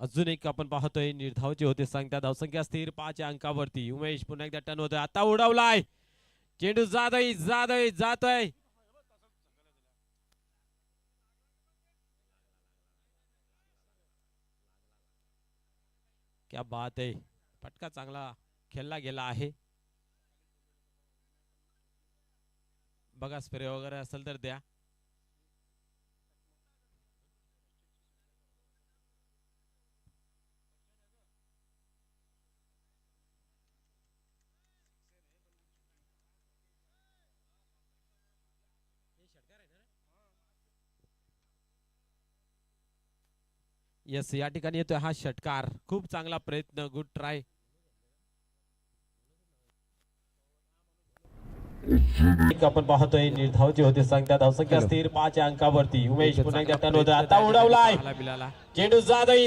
अजून एक आपण पाहतोय निर्धावचे होते सांगता धावसंख्या स्थिर 5 या अंकावरती. उमेश पुन्हा एकदा टर्न होतोय, आता उडवलाय चेंडू जातोय जातोय जातोय. क्या बात आहे, फटका चांगला खेळला गेला आहे. बघा स्प्रे वगैरे असेल तर द्या. यस, या ठिकाणी येतोय हा षटकार. खूप चांगला प्रयत्न, गुड ट्राय. आपण पाहतोय निर्धावचे होते सांगता धावसंख्या स्थिर 5 या अंकावरती. उमेश पुन्हा एकदा टर्न होतोय, आता उडवलाय चेंडू जातोय.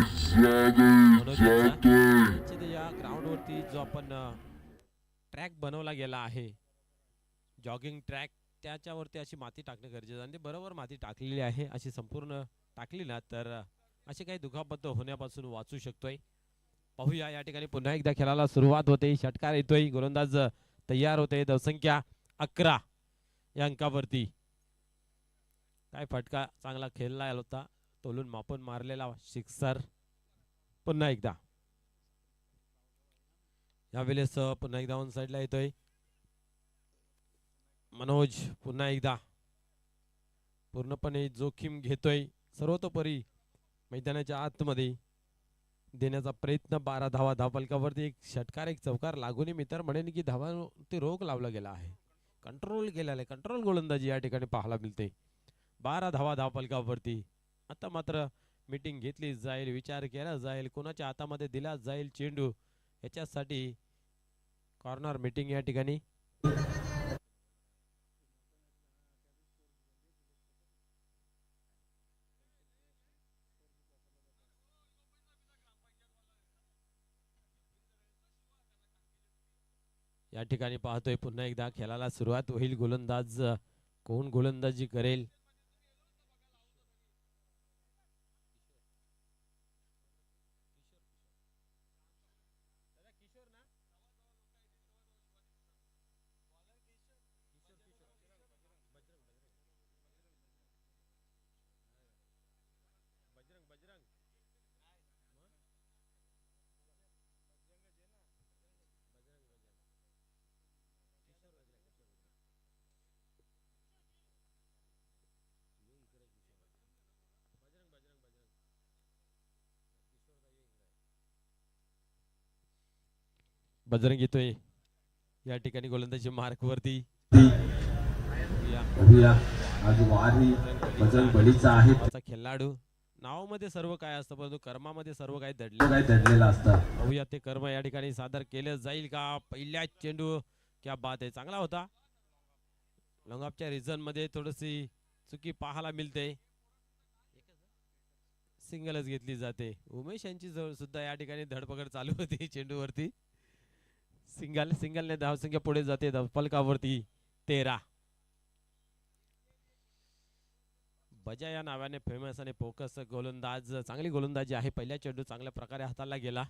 या ग्राउंड वरती जो आपण ट्रॅक बनवला गेला आहे, जॉगिंग ट्रॅक, त्याच्यावरती अशी माती टाकणं गरजेचं आणि ते बरोबर माती टाकलेली आहे. अशी संपूर्ण टाकली ना तर असे काही दुखापत होण्यापासून वाचू शकतोय. पाहूया या ठिकाणी पुन्हा एकदा खेळाला सुरुवात होते. षटकार येतोय, गोलंदाज तयार होते. धावसंख्या 11 या अंकावरती. काय फटका चांगला खेळला होता, तोलून मापून मारलेला सिक्सर. पुन्हा एकदा यावेळेस पुन्हा एकदा ऑन साइडला येतोय मनोज. पुन्हा एकदा पूर्णपणे जोखीम घेतोय, सर्वतोपरी मैदानाच्या आतमध्ये देण्याचा प्रयत्न. 12 धावा धावफलकावरती. एक षटकार एक चौकार लागून मी तर म्हणेन की धावा ते रोग लावला गेला आहे, कंट्रोल केलेला आहे. कंट्रोल गोलंदाजी या ठिकाणी पाहायला मिळते. 12 धावा धावफलकावरती. आता मात्र मीटिंग घेतली जाईल, विचार केला जाईल, कोणाच्या हातामध्ये दिला जाईल चेंडू, याच्यासाठी कॉर्नर मीटिंग या ठिकाणी. या ठिकाणी पाहतोय पुन्हा एकदा खेळाला सुरुवात होईल. गोलंदाज कोण गोलंदाजी करेल? बजरंग येतोय या ठिकाणी गोलंदाजी मार्क वरती. खेळाडू नावामध्ये सर्व काय असतं, परंतु कर्मामध्ये सर्व काही दडलेलं असतं. बघूया ते कर्म या ठिकाणी सादर केलं जाईल का? पहिल्या चेंडू, क्या बात आहे, चांगला होता. लॉंगऑफच्या रिझन मध्ये थोडीशी चुकी पाहायला मिळते, सिंगलच घेतली जाते. उमेश यांची जवळ सुद्धा या ठिकाणी धडपकड चालू होती चेंडूवरती. सिंगलने धावसंख्या पुढे जाते फलकावरती 13. बजा या नावाने फेमस आणि फोकस गोलंदाज, चांगली गोलंदाजी आहे. पहिल्या चेंडू चांगल्या प्रकारे हाताळला गेला.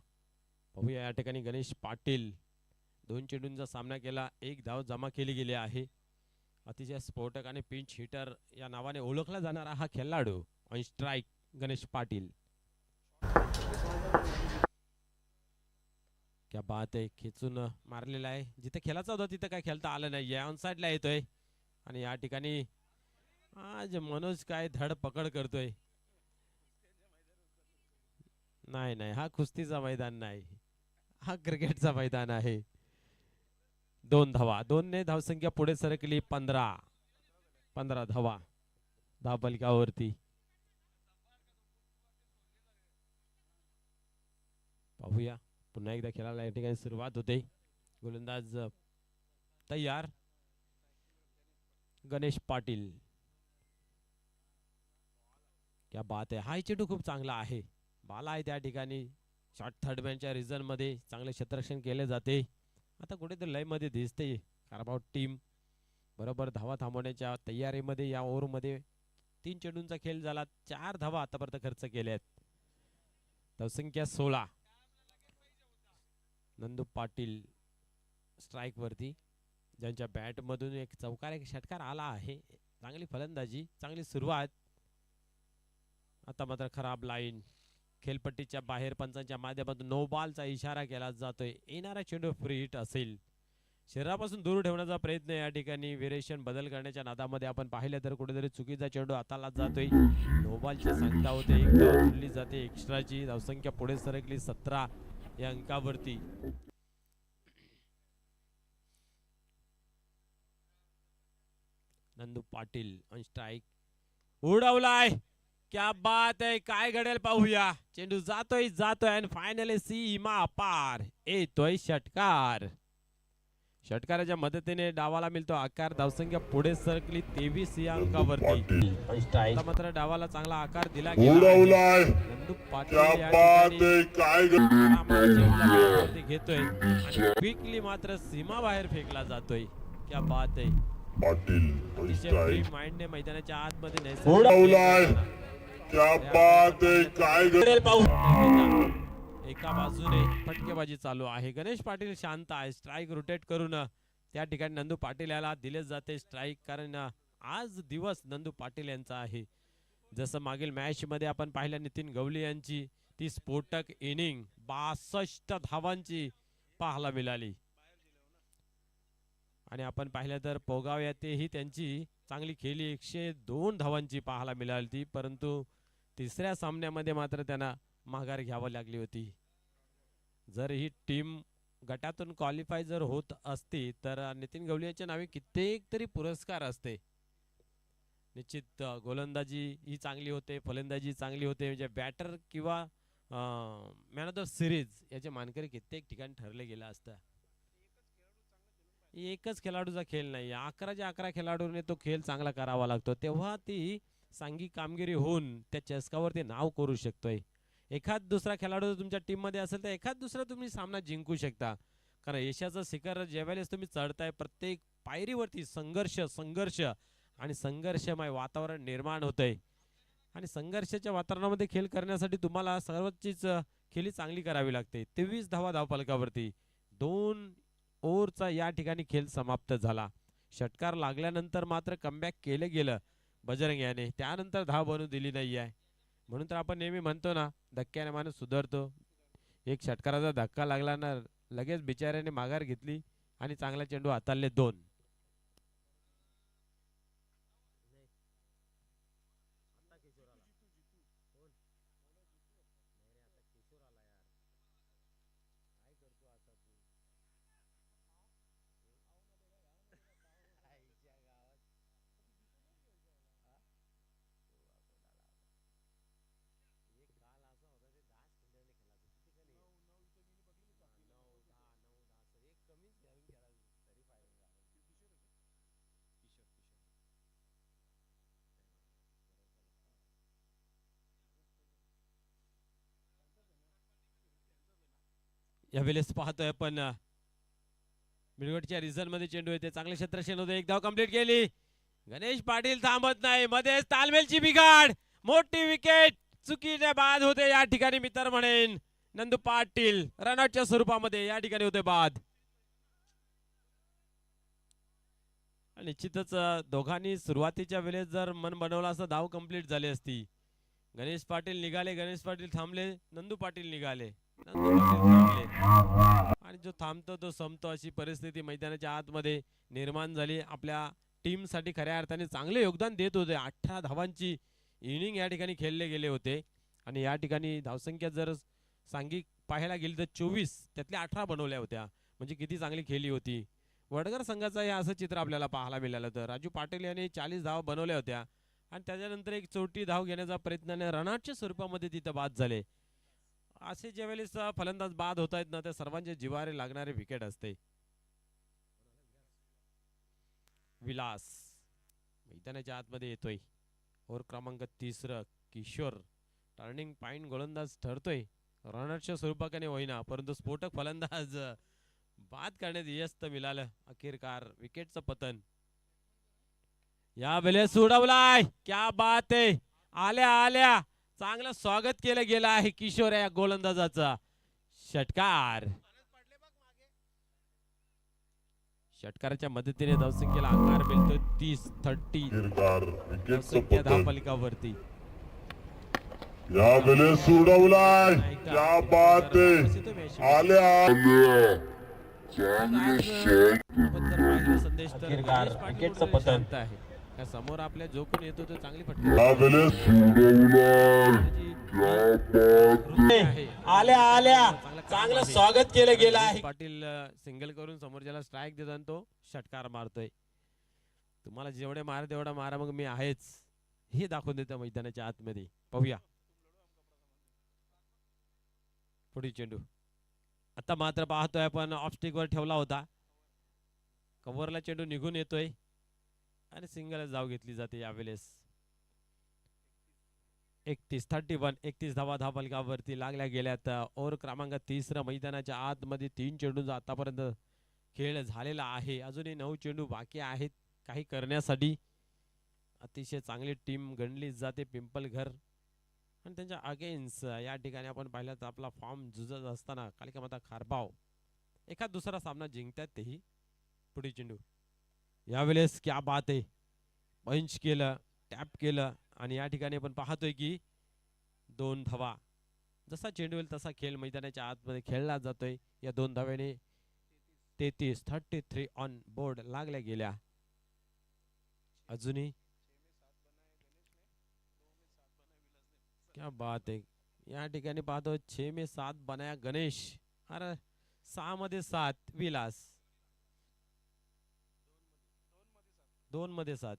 पाहूया या ठिकाणी गणेश पाटील 2 चेंडूंचा सामना केला, 1 धाव जमा केली गेली आहे. अतिशय स्फोटक आणि पिंच हिटर या नावाने ओळखला जाणारा हा खेळाडू ऑन स्ट्राइक गणेश पाटील. क्या बात आहे, खेचून मारलेला आहे. जिथे खेळायचा होता तिथे काय खेळता आलं नाही. ऑन साइडला येतोय आणि या ठिकाणी आज मनोज काय धड पकड करतोय. नाही नाही, हा कुस्तीचा मैदान नाही, हा क्रिकेटचा मैदान आहे. 2 धावा, 2 ने धावसंख्या पुढे सरकली. 15 धावा धावफलकावरती. पाहूया पुन्हा एकदा खेळायला या ठिकाणी सुरुवात होते. गोलंदाज तयार गणेश पाटील. क्या बात आहे, हा चेंडू खूप चांगला आहे. बाला आहे त्या ठिकाणी. शॉर्ट थर्डमॅनच्या रिझन मध्ये चांगले क्षेत्ररक्षण केले जाते. आता कुठेतरी लय मध्ये दिसते कारभार टीम बरोबर धावा थांबवण्याच्या तयारीमध्ये. या ओव्हरमध्ये 3 चेंडूंचा खेळ झाला, 4 धावा आतापर्यंत खर्च केल्यात. धावसंख्या 16. नंदू पाटील स्ट्राइक वरती, ज्यांच्या बॅट मधून एक चौकार एक षटकार आला आहे. चांगली फलंदाजी, चांगली सुरुवात. आता मात्र खराब लाईन, खेळपट्टीच्या बाहेर पंचांच्या माध्यमातून नो बॉलचा इशारा केला जातोय. येणारा चेंडू फ्री हिट असेल. शरीरापासून दूर ठेवण्याचा प्रयत्न या ठिकाणी व्हेरिएशन बदल करण्याच्या नादामध्ये आपण पाहिलं तर कुठेतरी चुकीचा चेंडू हाताला जातोय. नो बॉलची सांगता होते, एक धाव जोडली जाते एक्स्ट्राची. धावसंख्या पुढे सरकली 17 या अंकावरती. नंदू पाटील ऑन स्ट्राइक, उडवलाय. क्या बात आहे, काय घडेल पाहूया. चेंडू जातोय आणि फायनली सीमा पार येतोय षटकार. षटकाराच्या मदतीने डावाला मिळतो आकार. धावसंख्या पुढे सरकली 23 या अंकावरती. आता मात्र डावाला चांगला आकार दिला गेला. नंदू पाटील घेतोय आणि क्विकली मात्र सीमा बाहेर फेकला जातोय. क्या बात आहे. अतिशय माइंड ने मैदानाच्या आतमध्ये एका बाजूने फटकेबाजी चालू आहे. गणेश पाटील शांत आहे. स्ट्राइक रोटेट करून त्या ठिकाणी नंदू पाटील याला दिले जाते स्ट्राइक, कारण आज दिवस नंदू पाटील यांचा आहे. जसं मागील मॅच मध्ये आपण पाहिलं नितीन गवली यांची ती स्फोटक इनिंग 62 धावांची पाहायला मिळाली. आणि आपण पाहिलं तर पोगाव येथेही त्यांची चांगली खेळी 102 धावांची पाहायला मिळाली. परंतु तिसऱ्या सामन्यामध्ये मात्र त्यांना माघार घ्यावी लागली होती. जर ही टीम गटातून क्वालिफाय जर होत असती तर नितीन गवळी यांच्या नावे कित्येक तरी पुरस्कार असते. निश्चित गोलंदाजी ही चांगली होते, फलंदाजी चांगली होते, म्हणजे बॅटर किंवा मॅन ऑफ द सिरीज याचे मानकरी कित्येक ठिकाणी ठरले गेले असतं. एकच खेळाडूचा खेळ नाही, 11 खेळाडूने तो खेळ चांगला करावा लागतो, तेव्हा ती सांघिक कामगिरी होऊन त्या चषकावरती नाव करू शकतोय. एखाद दुसरा खेळाडू तुमच्या टीम मध्ये असेल तर एखाद दुसरा तुम्ही सामना जिंकू शकता. कारण यशाचं शिखर ज्यावेळेस तुम्ही चढताय प्रत्येक पायरीवरती संघर्ष आणि संघर्षमय वातावरण निर्माण होतंय. आणि संघर्षाच्या वातावरणामध्ये खेळ करण्यासाठी तुम्हाला सर्वच खेळी चांगली करावी लागते. 23 धावा धावफलकावरती 2 ओव्हरचा या ठिकाणी खेळ समाप्त झाला. षटकार लागल्यानंतर मात्र कमबॅक केले गेलं बजरंग याने, त्यानंतर धाव बनवू दिली नाही आहे. म्हणून तर आपण नेहमी म्हणतो ना, धक्क्याने माणूस सुधारतो. एक षटकाराचा धक्का लागला ना, लगेच बिचाऱ्याने माघार घेतली आणि चांगला चेंडू हाताळले 2. यावेळेस पाहतोय आपण मिडवटच्या रिझन मध्ये चेंडू येते, चांगले क्षेत्रक्षण होते, एक धाव कंप्लीट केली. गणेश पाटील थांबत नाही, मध्येच तालमेलची बिघाड, मोठी विकेट चुकीने बाद होते या ठिकाणी. मित्र म्हणेन नंदू पाटील रनआउटच्या स्वरूपामध्ये या ठिकाणी होते बाद. निश्चितच दोघांनी सुरुवातीच्या वेळेस जर मन बनवलं असं धाव कंप्लीट झाली असती. गणेश पाटील निघाले, गणेश पाटील थांबले, नंदू पाटील निघाले, आणि जो थांबतो तो संपतो अशी परिस्थिती मैदानाच्या आतमध्ये निर्माण झाली. आपल्या टीम साठी खऱ्या अर्थाने चांगले योगदान देत होते. 18 धावांची इनिंग या ठिकाणी खेळले गेले होते. आणि या ठिकाणी धावसंख्या जर सांघिक पाहायला गेली तर 24 त्यातल्या 18 बनवल्या होत्या, म्हणजे किती चांगली खेळली होती. वडगर संघाचं हे असं चित्र आपल्याला पाहायला मिळालं होतं. राजू पाटील यांनी 40 धावा बनवल्या होत्या आणि त्याच्यानंतर एक चोटी धाव घेण्याचा प्रयत्नाने रनआउटच्या स्वरूपामध्ये तिथं बाद झाले. असे ज्यावेळेस फलंदाज बाद होत आहेत ना, त्या सर्वांच्या जिवारे लागणारे विकेट असते. विलास मैदानाच्या आतमध्ये येतोय. ओव्हर क्रमांक 3 किशोर टर्निंग पॉइंट गोलंदाज ठरतोय. रनआउटच्या स्वरूपाने होईना, परंतु स्फोटक फलंदाज बाद करण्यात यश मिळालं. अखेरकार विकेटचं पतन या वेळेस उडवलाय. क्या बात आहे. आल्या चांगलं स्वागत केलं गेलं आहे किशोर या गोलंदाजाचा. षटकार. षटकाराच्या मदतीने धावसंख्येला आकार मिळतो 30-30 धावफलकावरती. यावेळेस सोडवलाय. क्या बात आहे. आल्या संदेश तर विकेटचं पतन आहे. समोर आपल्या जोखून येतो तो चांगली फटका. यावेळेस सोडवलाय. आल्या आल्या चांगलं स्वागत केलं गेलं आहे. पाटील सिंगल करून समोरच्याला स्ट्राईक देतो आणि तो षटकार मारतोय. तुम्हाला जेवढे मारा तेवढा मारा, मग मी आहेच हे दाखवून देतो मैदानाच्या आतमध्ये. पाहूया पुढील चेंडू. आता मात्र पाहतोय आपण ऑफस्टिक वर ठेवला होता. कव्हरला चेंडू निघून येतोय आणि सिंगल धाव घेतली जाते. यावेळेस 31 धावा धावफलकावरती लागल्या गेल्यात. ओव्हर क्रमांक 30 मैदानाच्या आतमध्ये 3 चेंडूंचा आतापर्यंत खेळ झालेला आहे. अजूनही 9 चेंडू बाकी आहेत काही करण्यासाठी. अतिशय चांगली टीम गणली जाते पिंपलघर आणि त्यांच्या अगेन्स्ट या ठिकाणी आपण पाहिलं तर आपला फॉर्म झुजत असताना कालिका माता खारबाव एखाद दुसरा सामना जिंकतात तेही. पुढे चेंडू. यावेळेस क्या बात आहे. पंच केलं, टॅप केलं आणि या ठिकाणी आपण पाहतोय की 2 धावा. जसा चेंडू येईल तसा खेळ मैदानाच्या आतमध्ये खेळला जातोय. या 2 धाव्याने 33 ऑन बोर्ड लागल्या गेल्या. अजूनही क्या बात आहे. या ठिकाणी पाहतो 6 में 7 बनाया गणेश. अरे 6 मध्ये 7 विलास. 2 मध्ये 7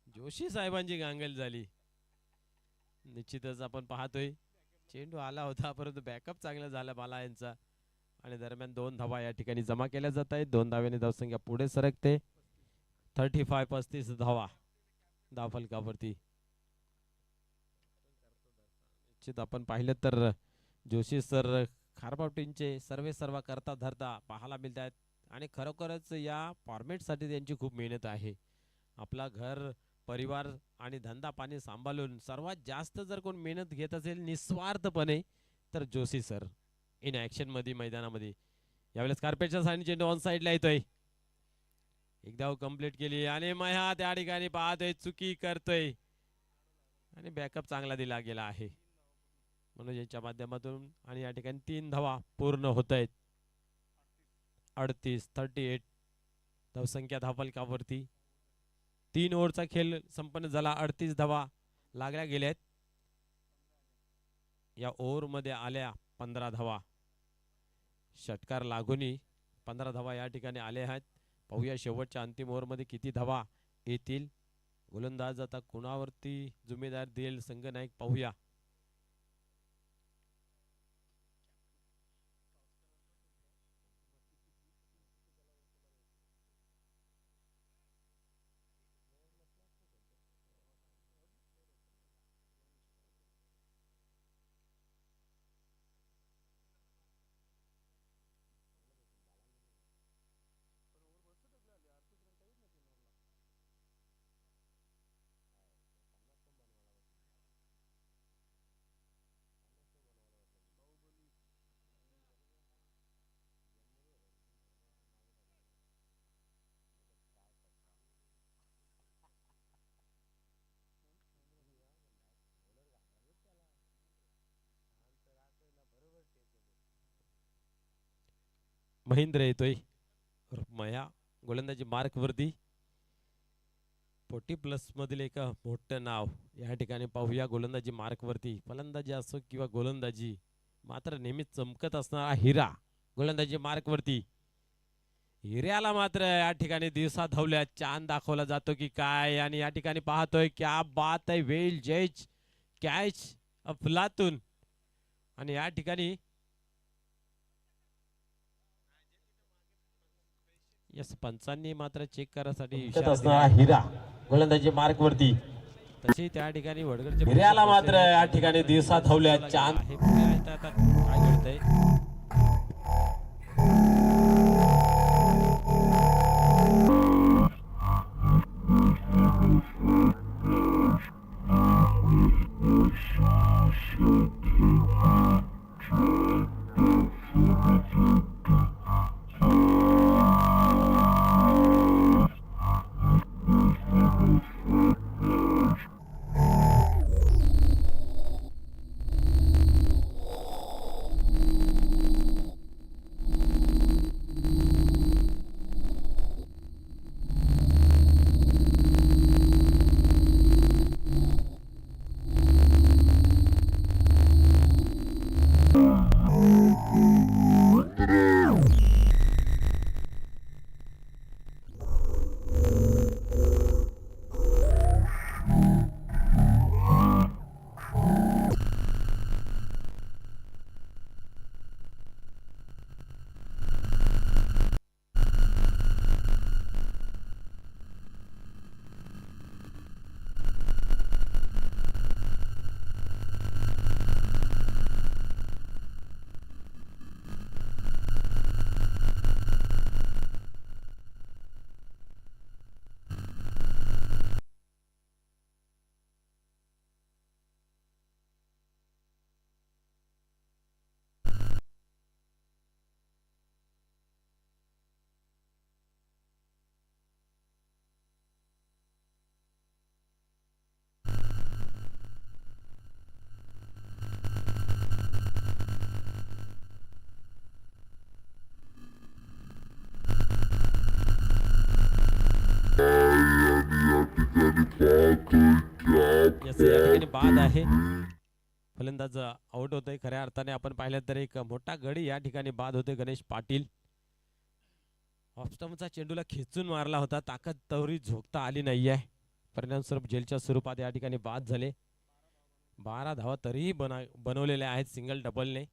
जोशी साहेबांची गांगल झाली. निश्चितच आपण पाहतोय चेंडू आला होता परंतु बॅकअप चांगला झाला बाला यांचा आणि दरम्यान 2 धावा या ठिकाणी जमा केल्या जात आहेत. 2 धाव्याने धावसंख्या पुढे सरकते. 35 धावा धावफलकावरती. निश्चित आपण पाहिलं तर जोशी सर खारबाव टीमचे सर्व करता धरता पाहायला मिळत आहेत आणि खरोखरच या फॉर्मॅटसाठी त्यांची खूप मेहनत आहे. आपला घर परिवार आणि धंदा पाणी सांभाळून सर्वात जास्त जर कोण मेहनत घेत असेल निस्वार्थपणे तर जोशी सर इन ऍक्शन मध्ये मैदानामध्ये. यावेळेस कार्पेटच्या साईड चेंडू ऑन साईडला येतोय. एक धाव कंप्लीट केली आणि महा त्या ठिकाणी पाहतोय चुकी करतोय आणि बॅकअप चांगला दिला गेला आहे म्हणून यांच्या माध्यमातून आणि या ठिकाणी 3 धावा पूर्ण होत आहेत. 38 धावसंख्या धावफलकावरती. 3 ओव्हरचा खेळ संपन्न झाला. 38 धावा लागल्या गेल्यात. या ओव्हर मध्ये आल्या 15 धावा. षटकार लागूनही 15 धावा या ठिकाणी आले आहेत. पाहूया शेवटच्या अंतिम ओव्हर मध्ये किती धावा येतील. गोलंदाज आता कुणावरती जिम्मेदार देईल संघ नायक पाहूया. महेंद्र येतोय. मया गोलंदाजी मार्क वरती 40+ मधील एक मोठं नाव या ठिकाणी पाहूया. गोलंदाजी मार्क वरती फलंदाजी असो किंवा गोलंदाजी मात्र नेहमीच चमकत असणारा हिरा गोलंदाजी मार्क वरती. हिऱ्याला मात्र या ठिकाणी दिवसा धावल्या चांद दाखवला जातो की काय आणि या ठिकाणी पाहतोय क्या बात आहे. वेल जज कॅच अफलातून आणि या ठिकाणी यस पंचांनी मात्र चेक करायसाठी हिरा गोलंदाजी मार्क वरती. तशी त्या ठिकाणी वडगडचे हिऱ्याला मात्र या ठिकाणी दिवसा धावल्या चांद. काय घडतंय यस, या ठिकाणी बाद आहे. फलंदाज आउट होतोय. खऱ्या अर्थाने आपण पाहिलं तर एक मोठा गडी या ठिकाणी बाद होते. गणेश पाटील ऑफस्टमचा चेंडूला खेचून मारला होता, ताकद तवरी झोकता आली नाहीये. परिणामस्वरूप जेलच्या स्वरूपात या ठिकाणी बाद झाले. 12 धावा तरीही बनवलेल्या आहेत सिंगल डबलने.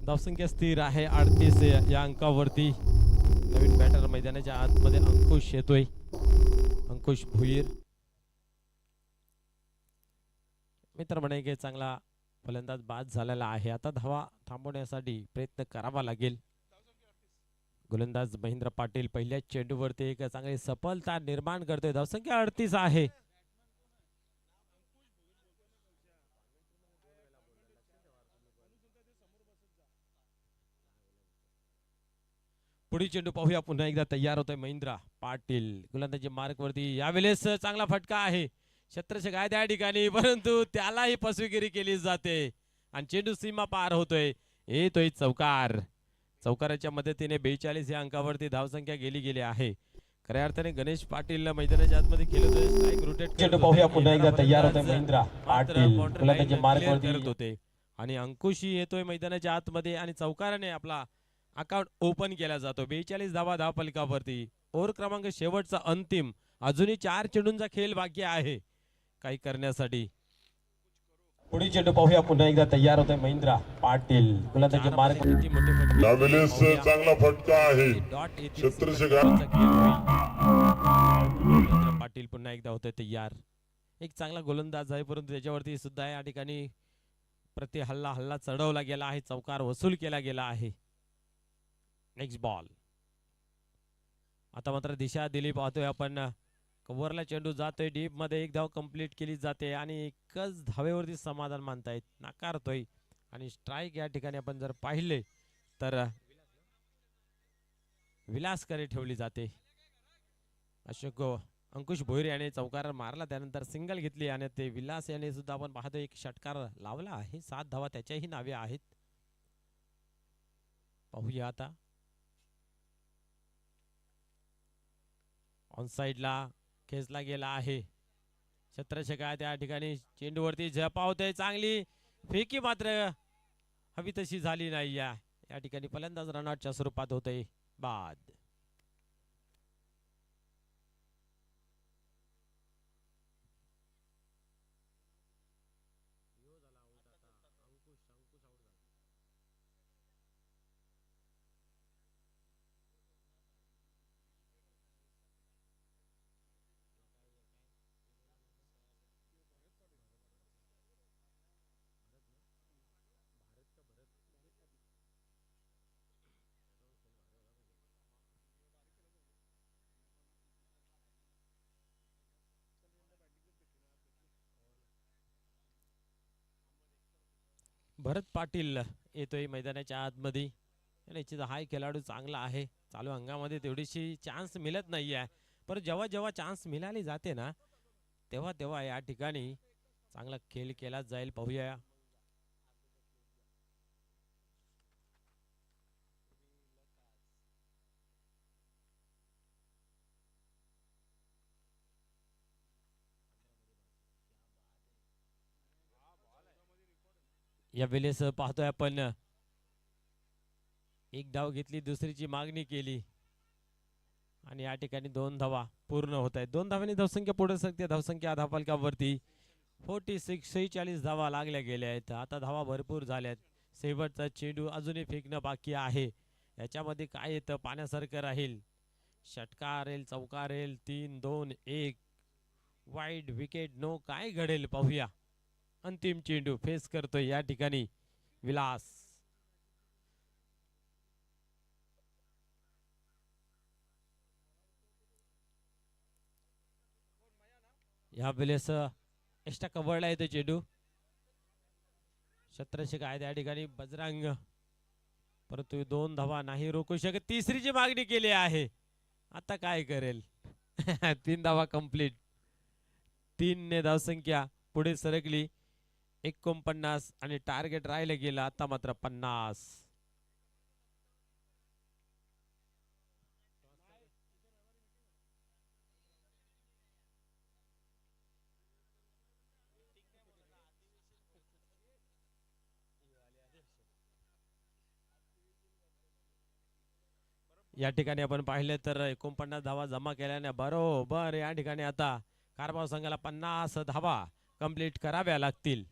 धावसंख्या स्थिर आहे 38 या अंकावरती. नवीन बॅटर मैदानाच्या आतमध्ये अंकुश येतोय. अंकुश भुईर मित्र म्हणे की चांगला फलंदाज बाद झालेला आहे. आता धावा थांबवण्यासाठी प्रयत्न करावा लागेल. गोलंदाज महेंद्र पाटील पहिल्या चेंडूवरती एक चांगली सफलता निर्माण करतोय. धावसंख्या 38 आहे. पुढील चेंडू पाहूया. पुन्हा एकदा तयार होतोय महेंद्र पाटील. गोलंदाजी मार्क वरती यावेळेस चांगला फटका आहे. छत्रशेख आहे त्या ठिकाणी, परंतु त्यालाही फसवेगिरी केली जाते आणि चेंडू सीमा पार होतोय. येतोय चौकार. चौकाराच्या मदतीने 42 या अंकावरती धावसंख्या गेली आहे. खऱ्या अर्थाने गणेश पाटील मैदानाच्या आतमध्ये खेळतोय. स्ट्राइक रोटेट चेंडू पाहूया. पुन्हा एकदा तयार होतोय महेंद्र पाटील. गोलंदाजी मार्क वरती करत होते आणि अंकुशी येतोय मैदानाच्या आतमध्ये आणि चौकाराने आपला अकाउंट ओपन केला जातो. 42 धावा धाव फलकावरती. ओव्हर क्रमांक शेवटचा अंतिम. अजूनही 4 चेंडूंचा खेळ बाकी आहे काही करण्यासाठी. पुढील चेंडू पाहूया. पुन्हा एकदा तयार होतोय महेंद्र पाटील. गोलंदाजी मार्क यावेळेस चांगला फटका आहे. छत्रशेख पाटील पुन्हा एकदा होते तयार. एक चांगला गोलंदाज आहे, परंतु त्याच्यावरती सुद्धा या ठिकाणी प्रति हल्ला चढवला गेला आहे. चौकार वसूल केला गेला आहे. Next ball. आता मात्र दिशा दिली पाहतोय आपण कव्हरला चेंडू जातोय डीप मध्ये, एक धाव कंप्लीट केली जाते आणि एकच धावेवरती समाधान मानतायत, नाकारतोय. आणि स्ट्राईक या ठिकाणी आपण जर पाहिले तर विलासकडे ठेवली जाते. अशोक अंकुश भोईर याने चौकार मारला, त्यानंतर सिंगल घेतली आणि ते विलास याने सुद्धा आपण पाहतो एक षटकार लावला आहे. 7 धावा त्याच्याही नावे आहेत. पाहूया आता ऑन साइडला खेचला गेला आहे. छत्रछका त्या ठिकाणी चेंडूवरती झपावते, चांगली फेकी मात्र हवी तशी झाली नाही. या ठिकाणी फलंदाज रनआउटच्या स्वरूपात होते बाद. भरत पाटील येतोय मैदानाच्या आतमध्ये. निश्चित हाय खेळाडू चांगला आहे. चालू अंगामध्ये तेवढीशी चान्स मिळत नाही आहे, पण जेव्हा जेव्हा चान्स मिळाली जाते ना तेव्हा तेव्हा या ठिकाणी चांगला खेळ केला जाईल. पाहूया या वेळेस पाहतोय आपण एक धाव घेतली, दुसरीची मागणी केली आणि या ठिकाणी 2 धावा पूर्ण होत आहेत. 2 धावांनी धावसंख्या पुढे सरते. धावसंख्या धावफलकावरती 46 धावा लागल्या गेल्या आहेत. आता धावा भरपूर झाल्यात. शेवटचा चेंडू अजूनही फेकणं बाकी आहे. याच्यामध्ये काय येतं पाण्यासारखं राहील, षटकार येईल, चौकार येईल, 3-2-1 वाईड विकेट नो, काय घडेल पाहूया. अंतिम चेंडू फेस करतोय या ठिकाणी विलास. या वेळेस एक्स्ट्रा कव्हरला येतो चेंडू. छत्रछका आहे त्या ठिकाणी बजरंग, परंतु 2 धावा नाही रोखू शकत. तिसरीची मागणी केली आहे, आता काय करेल. 3 धावा कंप्लीट. 3 ने धावसंख्या पुढे सरकली. 49 आणि टार्गेट राहिलं गेलं आता मात्र 50. या ठिकाणी आपण पाहिले तर 49 धावा जमा केल्याने बरोबर या ठिकाणी आता कारभार संघाला 50 धावा कंप्लीट कराव्या लागतील.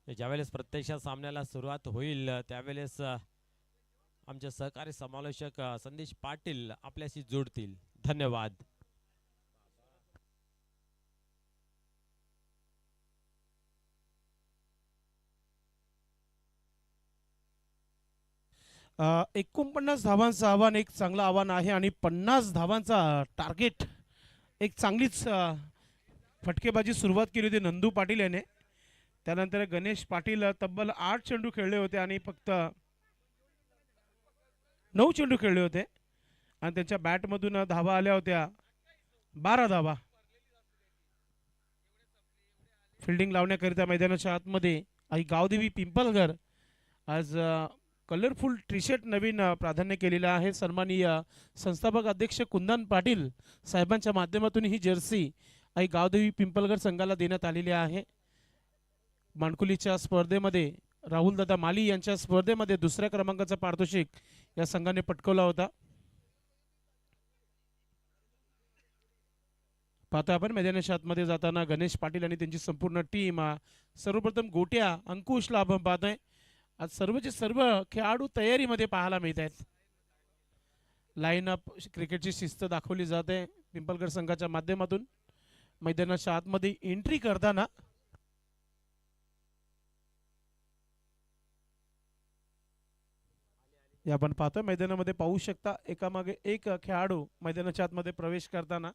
ज्यावेळेस प्रत्यक्षात सामन्याला सुरुवात होईल त्यावेळेस आमचे सहकारी समालोचक संदेश पाटील आपल्याशी जोडतील. धन्यवाद. अ, 49 धावांचं आव्हान एक चांगलं आव्हान आहे आणि 50 धावांचा टार्गेट एक चांगलीच फटकेबाजी सुरुवात केली होती नंदू पाटील याने. त्यानंतर गणेश पाटील तब्बल 8 चेंडू खेळले होते आणि फक्त 9 चेंडू खेळले होते आणि त्यांच्या बॅटमधून धावा आल्या होत्या 12 धावा. फिल्डिंग लावण्याकरिता मैदानाच्या आतमध्ये आई गावदेवी पिंपलगर आज कलरफुल टी शर्ट नवीन प्राधान्य केलेलं आहे. सन्माननीय संस्थापक अध्यक्ष कुंदन पाटील साहेबांच्या माध्यमातून ही जर्सी आई गावदेवी पिंपलगर संघाला देण्यात आलेली आहे. माणकुलीच्या स्पर्धेमध्ये राहुलदादा माली यांच्या स्पर्धेमध्ये 2ऱ्या क्रमांकाचा पारितोषिक या संघाने पटकवला होता. पाहतो आपण मैदानाच्या आतमध्ये जाताना गणेश पाटील आणि त्यांची संपूर्ण टीम. सर्वप्रथम गोट्या अंकुशला आपण पाहतोय. आज सर्वचे सर्व खेळाडू तयारीमध्ये पाहायला मिळत आहेत. लाईन अप क्रिकेटची शिस्त दाखवली जाते पिंपलगड संघाच्या माध्यमातून. मैदानाच्या आतमध्ये एंट्री करताना आपण पाहतोय मैदानामध्ये पाहू शकता एकामागे एक खेळाडू मैदानाच्या आतमध्ये प्रवेश करताना.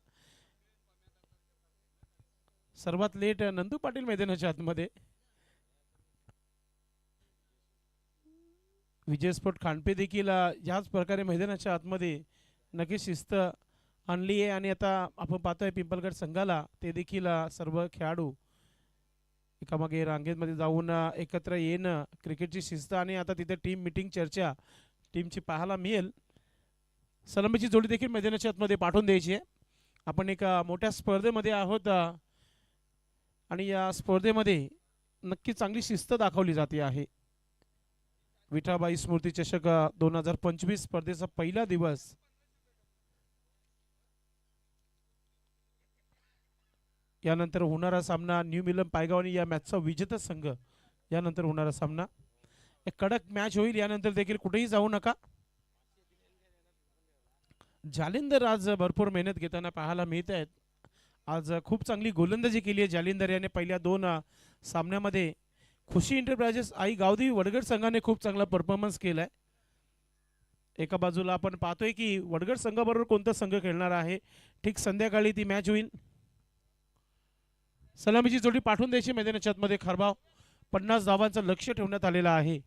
सर्वात लेट नंदू पाटील मैदानाच्या आतमध्ये. विजय स्पोर्ट खांडपे देखील याच प्रकारे मैदानाच्या आतमध्ये नक्कीच शिस्त आणली आहे. आणि आता आपण पाहतोय पिंपळगड संघाला ते देखील सर्व खेळाडू एकामागे रांगेमध्ये जाऊन एकत्र येणं, क्रिकेटची शिस्त आणि आता तिथे टीम मीटिंग चर्चा टीमची पाहायला मिळेल. सलामीची जोडी देखील मैदानाच्या आतमध्ये पाठवून द्यायची आहे. आपण एका मोठ्या स्पर्धेमध्ये आहोत आणि या स्पर्धेमध्ये नक्की चांगली शिस्त दाखवली जाते आहे. विठाबाई स्मृती चषक 2025 स्पर्धेचा पहिला दिवस. यानंतर होणारा सामना न्यू मिलम पायगाव आणि या मॅचचा विजेता संघ यानंतर होणारा सामना. एक कडक मॅच होईल. यानंतर देखील कुठेही जाऊ नका. जालिंदर आज भरपूर मेहनत घेताना पाहायला मिळत आहेत. आज खूप चांगली गोलंदाजी केली आहे जालिंदर याने पहिल्या 2 सामन्यामध्ये. खुशी एंटरप्राइजेस आई गावदेवी वडगड संघाने खूप चांगला परफॉर्मन्स केलाय. एका बाजूला आपण पाहतोय की वडगड संघाबरोबर कोणता संघ खेळणार आहे. ठीक संध्याकाळी ती मॅच होईल. सलामीची जोडी पाठवून द्यायची मैदानाच्या आतमध्ये. खारबाव 50 धावांचं लक्ष ठेवण्यात आलेलं आहे.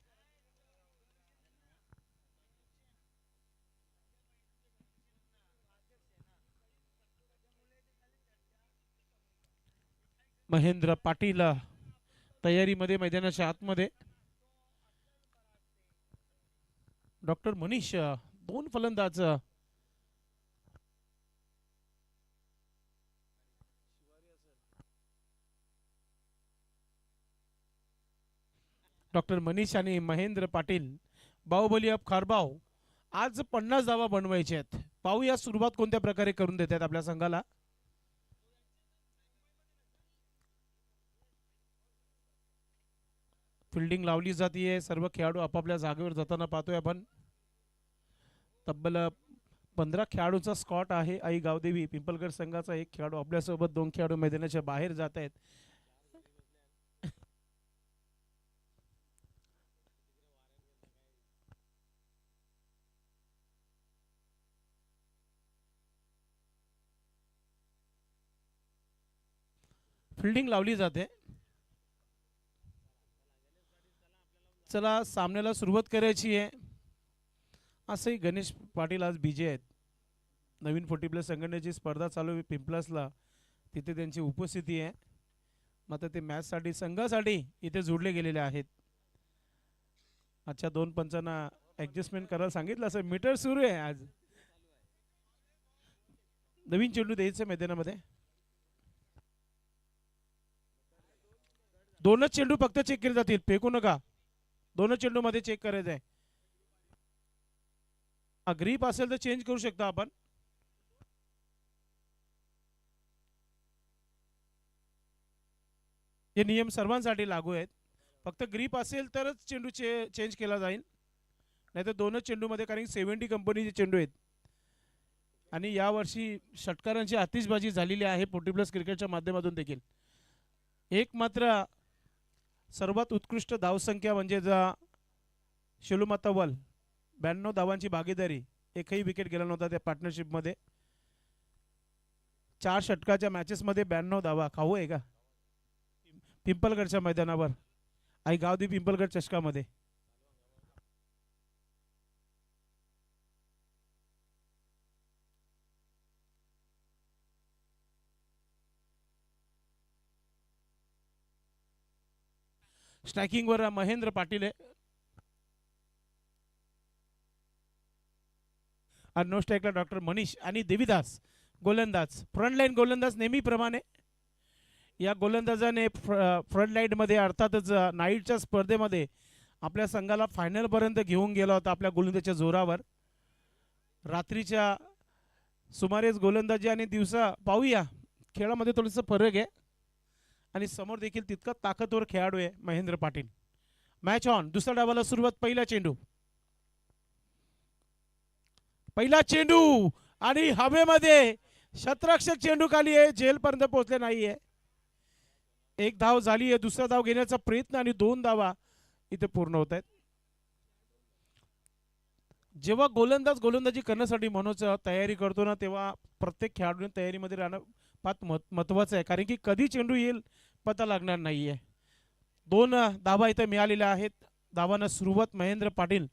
महेंद्र पाटील तयारीमध्ये मैदानाच्या आतमध्ये. डॉक्टर मनीष 2 फलंदाज. डॉक्टर मनीष आणि महेंद्र पाटील बाहुबली ऑफ खारबाव आज 50 धावा बनवायचे आहेत. पाहूया सुरुवात कोणत्या प्रकारे करून देतात आपल्या संघाला. फिल्डिंग लावली जाते. सर्व खेळाडू आपापल्या जागेवर जाताना पाहतोय आपण. तब्बल 15 खेळाडूंचा स्कॉट आहे आई गावदेवी पिंपळगड संघाचा. एक खेळाडू आपल्यासोबत, 2 खेळाडू मैदानाच्या बाहेर जात आहेत. फिल्डिंग लावली जाते. चला सामन्याला सुरुवात करायची आहे. असंही गणेश पाटील आज बीजे आहेत. नवीन 40+ संघटनेची स्पर्धा चालू आहे पिंपलासला. तिथे त्यांची उपस्थिती आहे. मात्र ते मॅचसाठी संघासाठी इथे जोडले गेलेले आहेत. आजच्या 2 पंचांना ॲडजस्टमेंट करायला सांगितलं असं. मीटर सुरू आहे आज. नवीन चेंडू द्यायचं मैदानामध्ये. 2च चेंडू फक्त चेक केले जातील. फेकू नका. 2 चेंडू मध्ये चेक करायचं आहे. ग्रीप असेल तर चेंज करू शकता आपण. हे नियम सर्वांसाठी लागू आहेत. फक्त ग्रीप असेल तरच चेंडू चेंज केला जाईल. नाहीतर 2च चेंडू मध्ये, कारण 70 कंपनीचे चेंडू आहेत आणि यावर्षी षटकारांची आतिषबाजी झालेली आहे 40+ क्रिकेटच्या माध्यमातून देखील. एक मात्र सर्वात उत्कृष्ट धावसंख्या म्हणजे शेलुमाता वल 92 धावांची भागीदारी. एकही विकेट गेला नव्हता त्या पार्टनरशिपमध्ये. 4 षटकाच्या मॅचेसमध्ये 92 धावा. खाऊ आहे का पिंपळगडच्या मैदानावर आई गावदेवी पिंपळगड चषकामध्ये. स्ट्रायकिंग वर महेंद्र पाटील आहे. नो स्ट्राईकला डॉक्टर मनीष आणि देवीदास गोलंदाज. फ्रंट लाईन गोलंदाज नेहमीप्रमाणे. या गोलंदाजाने फ्रंट लाईन मध्ये अर्थातच नाईटच्या स्पर्धेमध्ये आपल्या संघाला फायनल पर्यंत घेऊन गेला होता आपल्या गोलंदाजीच्या जोरावर. रात्रीच्या सुमारेच गोलंदाजी आणि दिवसा पाहूया खेळामध्ये थोडंसं फरक आहे. आणि समोर देखील तितका ताकदवर खेळाडू आहे महेंद्र पाटील. Match on. दुसऱ्या डावाला सुरुवात. पहिला चेंडू. पहिला चेंडू आणि हवेमध्ये शतरक्षक चेंडू खाली आहे. जेलपर्यंत पोहोचले नाहीये. 1 धाव झाली आहे. दुसरा धाव घेण्याचा प्रयत्न आणि 2 धावा इथे पूर्ण होत आहेत. जेव्हा गोलंदाजी करण्यासाठी मनोज तयारी करतो ना, तेव्हा प्रत्येक खेळाडूने तयारीमध्ये राहणं फार महत्वाचं आहे, कारण की कधी चेंडू येईल पता लागणार नाहीये. 2 धावा इथे मिळालेल्या आहेत. धावांना सुरुवात महेंद्र पाटील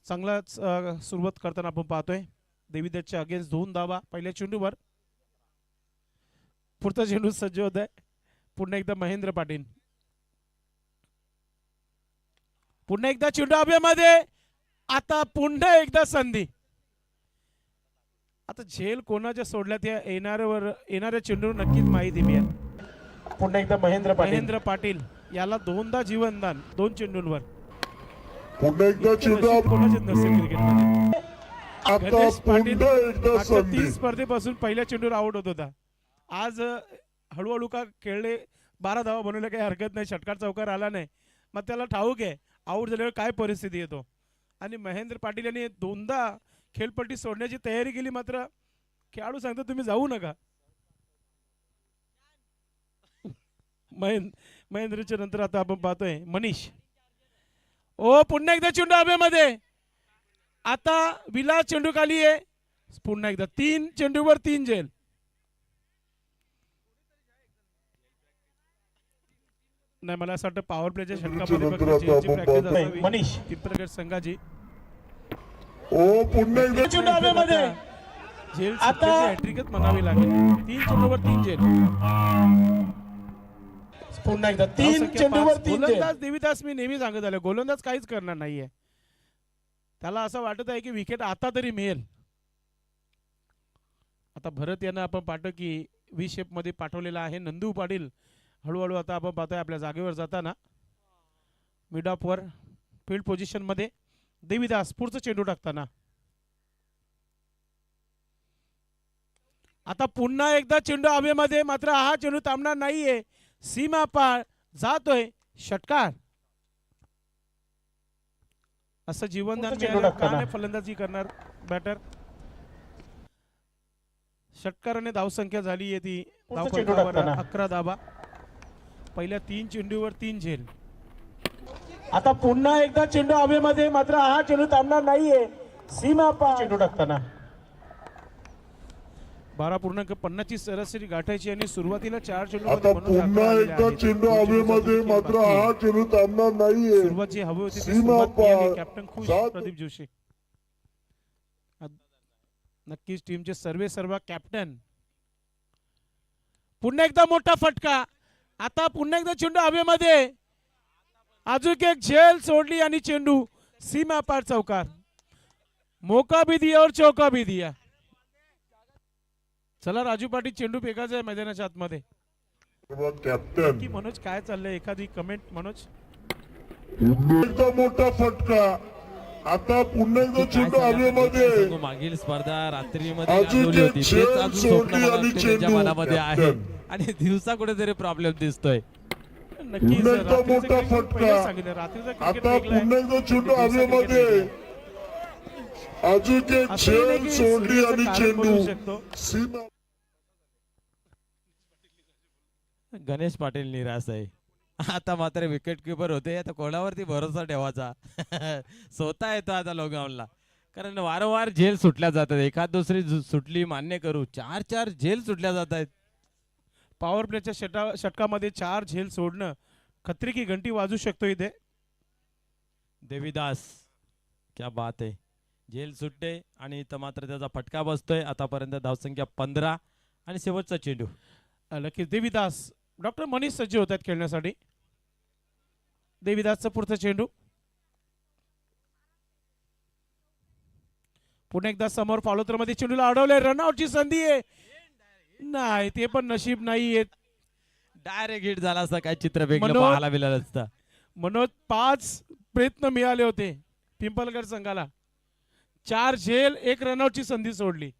चांगलाच सुरुवात करताना आपण पाहतोय. देवीदासच्या अगेन्स्ट 2 धावा पहिल्या चेंडूवर. पुढचा चेंडू सज्ज होत आहे. पुन्हा एकदा महेंद्र पाटील, पुन्हा एकदा चेंडू हवेमध्ये. आता पुन्हा एकदा संधी. आता झेल कोणाच्या सोडल्यात या येणाऱ्या चेंडूवर नक्कीच माहिती मिळेल. पुन्हा एकदा महेंद्र पाटील याला 2दा जीवनदान 2 चेंडूंवर. पुन्हा एकदा चेंडू कोणाचेच नसेल क्रिकेटमध्ये. आता गणेश पाटील पुन्हा एकदा मागच्या संधी 30 स्पर्धेपासून पहिल्या चेंडूवर आउट होत होता. आज हळूहळू का खेळले, 12 धावा बनवल्या काही हरकत नाही. षटकार चौकार आला नाही, मग त्याला ठाऊक आहे आउट झाल्यावर काय परिस्थिती येतो. आणि महेंद्र पाटील यांनी 2दा खेळपट्टी सोडण्याची तयारी केली, मात्र खेळाडू सांगतो तुम्ही जाऊ नका. महेंद्रच्या नंतर आता आपण पाहतोय मनीष. ओ पुन्हा एकदा चेंडू हवेमध्ये. आता विला चेंडू खाली आहे. पुन्हा एकदा 3 चेंडूवर 3 झेल. नाही, मला असं वाटतं पॉवर प्लेच्या षटकामध्ये फक्त झेलची प्रॅक्टिस असावी मनीष पिंपळगड संघाची. ओ पुन्हा एकदा चेंडू हवेमध्ये. झेल आता हॅट्रिकच म्हणावी लागेल. 3 चेंडूवर 3 झेल. पुन्हा एकदा 3 चेंडूवर 3 गोलंदाज देवीदास मी नेहमी सांगत आलो, गोलंदाज काहीच करणार नाहीये. त्याला असं वाटत आहे की विकेट आता तरी मिळेल. आता भरत यांना आपण पाठव की व्ही शेप मध्ये पाठवलेला आहे. नंदू पाटील हळूहळू आता आपण पाहतोय आपल्या जागेवर जाताना. मिड ऑफ वर फील्ड पोझिशन मध्ये देवीदास पुढचं चेंडू टाकताना. आता पुन्हा एकदा चेंडू हवेमध्ये, मात्र हा चेंडू थांबणार नाहीये. सीमा पार जातोय. षटकार. असं जीवनदान मिळालं का नाही फलंदाजी करणार बॅटर. षटकाराने धावसंख्या झाली आहे ती धावफलकावर 11 धावा. पहिल्या 3 चेंडूवर 3 झेल. आता पुन्हा एकदा चेंडू हवेमध्ये, मात्र हा चेंडू थांबणार नाहीये. सीमा पार चेंडू टाकताना 12.50 ची सरासरी गाठायची आणि सुरुवातीला 4 चेंडू आता पुन्हा एकदा चेंडू हवेमध्ये, मात्र हा चेंडू थांबणार नाहीये. सुरुवात जी हवी होती ती सीमा सुरुवात पार. केली. कॅप्टन खुश जात. प्रदीप जोशी. नक्कीच टीमचे सर्व कॅप्टन. पुन्हा एकदा मोठा फटका. आता पुन्हा एकदा चेंडू हवेमध्ये. अजून एक झेल सोडली आणि चेंडू सीमा पार चौकार. मौका भी दिया और चौका भी दिया. चला राजू पाटील, चेंडू फेकायचा आहे मैदानाच्या आतमध्ये. कॅप्टन की मनोज काय चाललंय, एखादी कमेंट मनोज. पुन्हा एकदा मोठा फटका. आता पुन्हा एकदा चेंडू हवेमध्ये. मागील स्पर्धा रात्रीमध्ये अजून गाजवली होती. एक तेच झेल अजून स्वप्न सोडली मला आणि वाटतं त्यांच्या चेंडू. मनामध्ये आहे कॅप्टन. आणि दिवसा कुठेतरी प्रॉब्लेम दिसतोय. नक्कीच पुन्हा एकदा रात्रीचं मोठा क्रिकेट फटका. पहिलेच सांगितलं, रात्रीचं क्रिकेट आता वेगळं आहे. पुन्हा एकदा चेंडू दिवसा क्रिकेट हवेमध्ये. वेगळं. अजून एक असं नाही झेल की सोडली सूर्याचं आणि कारण बनवू चेंडू शकतो. सीमा. गणेश पाटील निराश आहे. आता मात्र विकेट किपर होते. आता कोणावरती भरोसा ठेवायचा. स्वतः येतो आता लोगावला, कारण वारंवार झेल सुटल्या जातात. एखाद दुसरी सुटली मान्य करू, 4 झेल सुटल्या जात आहेत. पॉवर प्लेच्या षटकामध्ये 4 झेल सोडणं खत्री की घंटी वाजू शकतो इथे. देवीदास, क्या बात आहे. झेल सुटते आणि इथं मात्र त्याचा फटका बसतोय. आतापर्यंत धावसंख्या 15 आणि शेवटचा चेंडू. नक्कीच देवीदास. डॉक्टर मनीष सज्ज होत आहेत खेळण्यासाठी. देवीदासचा पुढचा चेंडू. पुन्हा एकदा समोर फॉलोथ्रो मध्ये चेंडूला अडवले. रनआउटची संधी आहे. नाही, ते पण नशीब नाहीये. डायरेक्ट हिट झाला असता काय चित्र वेगळं मनोज- पाहायला मिळालं असतं. मनोज 5 प्रयत्न मिळाले होते पिंपलगड संघाला. 4 झेल, 1 रनआउटची संधी सोडली.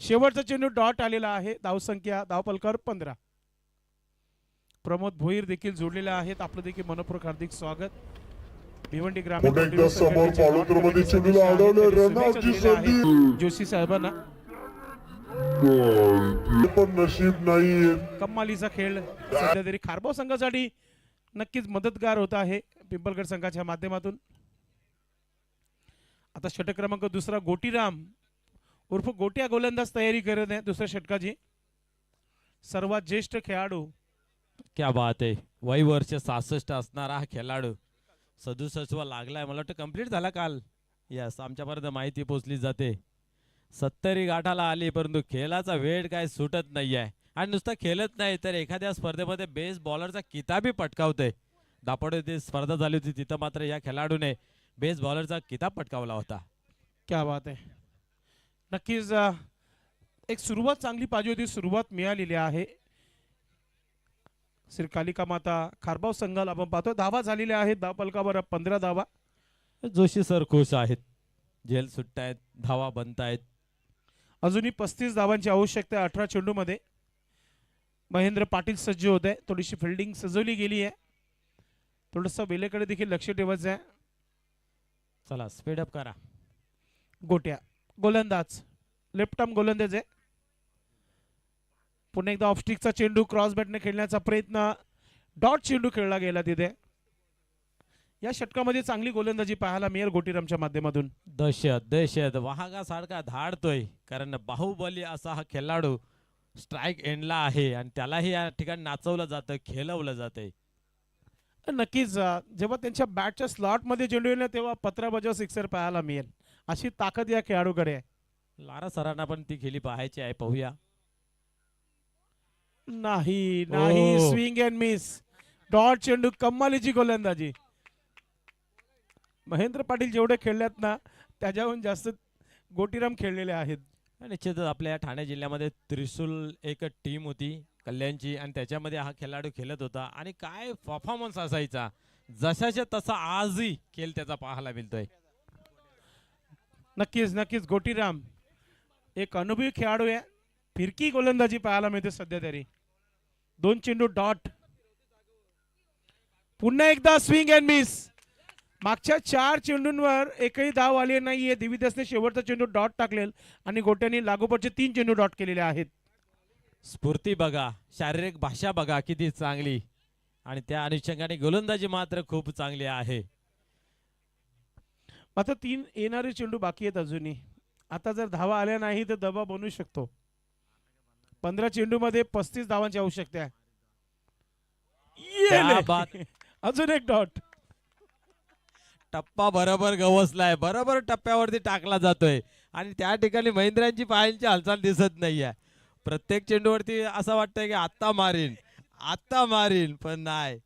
शेवटचा चेंडू डॉट आलेला आहे. धावसंख्या धावफलकावर 15. प्रमोद भोईर देखील जोडलेले आहेत. आपलं देखील मनपूर्वक हार्दिक स्वागत. भिवंडी ग्रामीण पुन्हा एकदा समोर फॉलोथ्रोमध्ये चेंडूला अडवले. रनआउटची संधी जोशी साहेबांना. ते पण नशीब नाहीये. कमालीचा खेळ सध्या तरी खारबाव संघासाठी नक्कीच मदतगार होत आहे पिंपलगड संघाच्या माध्यमातून. आता षटक क्रमांक दुसरा गोटीराम उर्फ गोट्या गोलंदाज तयारी करत आहे दुसऱ्या षटकाची. सर्वात ज्येष्ठ खेळाडू. क्या बात आहे. वय वर्ष 66 असणारा हा खेळाडू 67 लागलाय. मला वाटतं कंप्लीट झाला काल. यस, आमच्यापर्यंत माहिती पोहोचली जाते. 70 गाठाला आली, परंतु खेळाचा वेळ काय सुटत नाहीये. आणि नुसतं खेळत नाही तर एखाद्या स्पर्धेमध्ये बेस्ट बॉलरचा किताबी पटकावतोय. दापोडे ती स्पर्धा झाली होती, तिथं मात्र या खेळाडूने बेस्ट बॉलरचा किताब पटकावला होता. क्या बात आहे. नक्कीच एक सुरुवात चांगली पाहिजे होती. सुरुवात मिळालेली आहे. श्री कालिका माता खारबाव संघाला आपण पाहतो धावा झालेल्या आहेत. धावफलकावर 15 धावा. जोशी सर खुश आहेत. झेल सुटतायत, धावा बनतायत. अजूनही 35 धावांची आवश्यकता आहे 18 चेंडूमध्ये. महेंद्र पाटील सज्ज होत आहे. थोडीशी फिल्डिंग सजवली गेली आहे. थोडंसं वेलेकडे देखील लक्ष ठेवायचं आहे. चला स्पीडअप करा. गोट्या गोलंदाज, लेफ्ट आर्म गोलंदाज आहे. पुन्हा एकदा ऑफस्टिकचा चेंडू क्रॉस बॅटने खेळण्याचा प्रयत्न. डॉट चेंडू खेळला गेला तिथे. या षटकामध्ये चांगली गोलंदाजी पाहायला मिळेल गोटीरामच्या माध्यमातून. दहशत दहशत वाहगासारखा धाडतोय, कारण बाहुबली असा हा खेळाडू स्ट्राईक एंडला आहे आणि त्यालाही या ठिकाणी नाचवलं जातं, खेळवलं जातंय. नक्कीच जेव्हा त्यांच्या बॅटच्या स्लॉटमध्ये चेंडू येईल तेव्हा पत्राबाजा सिक्सर पाहायला मिळेल. अशी ताकद या खेळाडूकडे आहे. लारा सरांना पण ती खेळी पाहायची आहे. पाहूया. नाही नाही, स्विंग अँड मिस. डॉट चेंडू, कमालीची गोलंदाजी. महेंद्र पाटील जेवढे खेळल्यात ना त्याच्याहून जास्त गोटीराम खेळलेले आहेत. निश्चितच आपल्या या ठाणे जिल्ह्यामध्ये त्रिशूल एक टीम होती कल्याणची, आणि त्याच्यामध्ये हा खेळाडू खेळत होता. आणि काय परफॉर्मन्स असायचा, जशाच्या तसा आजही खेळ त्याचा पाहायला मिळतोय. नक्कीच नक्कीच गोटीराम एक अनुभवी खेळाडू आहे. फिरकी गोलंदाजी पाहायला मिळते सध्या तरी. 2 चेंडू डॉट. पुन्हा एकदा स्विंग अँड मिस. मागच्या 4 चेंडूंवर एकही धाव आली नाहीये. दिविदासने शेवटचा चेंडू डॉट टाकलेल आणि गोट्यांनी लागोपाठचे 3 चेंडू डॉट केलेले आहेत. स्फूर्ती बघा, शारीरिक भाषा बघा किती चांगली, आणि त्या अनुषंगाने गोलंदाजी मात्र खूप चांगली आहे. मात्र 3 येणारे चेंडू बाकी आहेत अजूनही. आता जर धावा आल्या नाही तर दबाव बनू शकतो. 15 चेंडू मध्ये 35 धावांची आवश्यकता आहे. क्या बात. अजून एक डॉट. टप्पा बरोबर गवसलाय, बरोबर टप्प्यावरती टाकला जातोय, आणि त्या ठिकाणी महेंद्रांची पायांची हालचाल दिसत नाहीये. प्रत्येक चेंडूवरती असं वाटतंय की आत्ता मारीन, पण नाही.